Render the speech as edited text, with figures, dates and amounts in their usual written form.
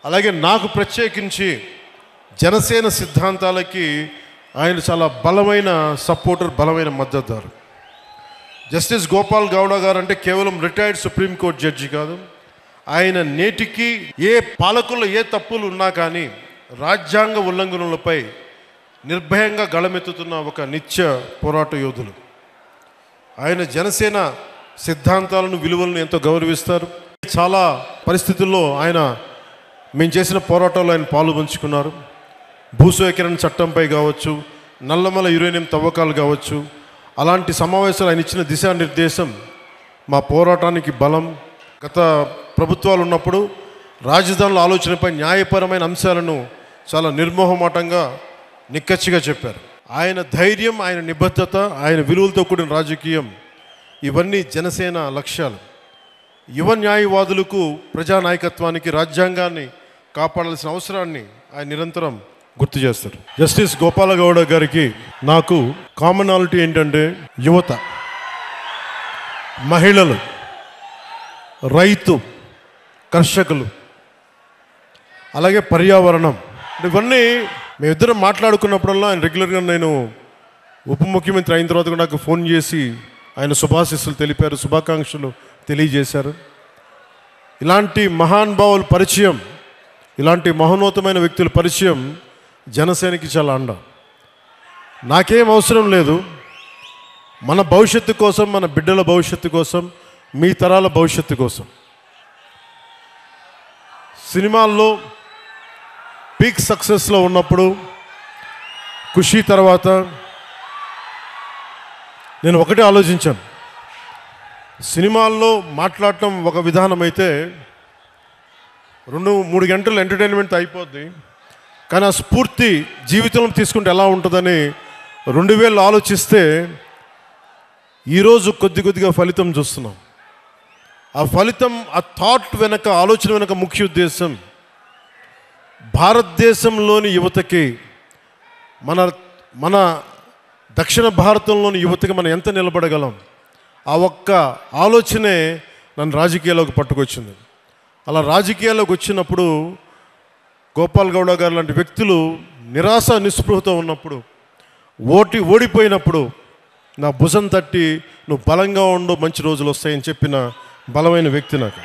అలాగే నాకు ప్రత్యేకించి జనసేన సిద్ధాంతాలకి ఆయన చాలా బలమైన సపోర్టర్, బలమైన మద్దతుదారు. జస్టిస్ గోపాల్ గౌడ గారు అంటే కేవలం రిటైర్డ్ సుప్రీంకోర్టు జడ్జి కాదు. ఆయన నేటికి ఏ పాలకుల్లో ఏ తప్పులు ఉన్నా కానీ రాజ్యాంగ ఉల్లంఘనలపై నిర్భయంగా గళమెత్తుతున్న ఒక నిత్య పోరాట యోధులు. ఆయన జనసేన సిద్ధాంతాలను, విలువలను ఎంతో గౌరవిస్తారు. చాలా పరిస్థితుల్లో మేము చేసిన పోరాటాల్లో ఆయన పాలు పంచుకున్నారు. భూసేకరణ చట్టంపై కావచ్చు, నల్లమల యురేనియం తవ్వకాలు కావచ్చు, అలాంటి సమావేశాలు ఆయన ఇచ్చిన దిశానిర్దేశం మా పోరాటానికి బలం. గత ప్రభుత్వాలు ఉన్నప్పుడు రాజధానుల ఆలోచనపై న్యాయపరమైన అంశాలను చాలా నిర్మోహమాటంగా, నిక్కచ్చిగా చెప్పారు. ఆయన ధైర్యం, ఆయన నిబద్ధత, ఆయన విలువలతో కూడిన రాజకీయం, ఇవన్నీ జనసేన లక్ష్యాలు. యువ న్యాయవాదులకు, ప్రజానాయకత్వానికి, రాజ్యాంగాన్ని కాపాడాల్సిన అవసరాన్ని ఆయన నిరంతరం గుర్తు చేస్తారు. జస్టిస్ గోపాల గౌడ గారికి నాకు కామనాలిటీ ఏంటంటే యువత, మహిళలు, రైతు, కర్షకులు, అలాగే పర్యావరణం. ఇవన్నీ మేమిద్దరం మాట్లాడుకున్నప్పుడల్లా ఆయన రెగ్యులర్గా, నేను ఉప ముఖ్యమంత్రి అయిన తర్వాత కూడా నాకు ఫోన్ చేసి ఆయన శుభాశీస్సులు తెలిపారు, శుభాకాంక్షలు తెలియజేశారు. ఇలాంటి మహానుభావుల పరిచయం, ఇలాంటి మహోన్నతమైన వ్యక్తుల పరిచయం జనసేనకి చాలా అండ. నాకేం అవసరం లేదు, మన భవిష్యత్తు కోసం, మన బిడ్డల భవిష్యత్తు కోసం, మీ తరాల భవిష్యత్తు కోసం. సినిమాల్లో పీక్ సక్సెస్లో ఉన్నప్పుడు, ఖుషీ తర్వాత నేను ఒకటే ఆలోచించాను. సినిమాల్లో మాట్లాడటం ఒక విధానం అయితే 2-3 గంటలు ఎంటర్టైన్మెంట్ అయిపోద్ది. కానీ ఆ స్ఫూర్తి జీవితంలో తీసుకుంటే ఎలా ఉంటుందని 2000 ఆలోచిస్తే ఈరోజు కొద్దిగా ఫలితం చూస్తున్నాం. ఆ ఫలితం, ఆ థాట్ వెనక, ఆలోచన వెనక ముఖ్య ఉద్దేశం భారతదేశంలోని యువతకి, మన దక్షిణ భారతంలోని యువతకి మనం ఎంత నిలబడగలం, ఆ ఒక్క ఆలోచనే నన్ను రాజకీయాల్లోకి పట్టుకొచ్చింది. అలా రాజకీయాల్లోకి వచ్చినప్పుడు గోపాల్ గౌడ గారు లాంటి వ్యక్తులు నిరాశ నిస్పృహతో ఉన్నప్పుడు, ఓడిపోయినప్పుడు నా భుజం తట్టి, నువ్వు బలంగా ఉండు, మంచి రోజులు వస్తాయని చెప్పిన బలమైన వ్యక్తి నాకు.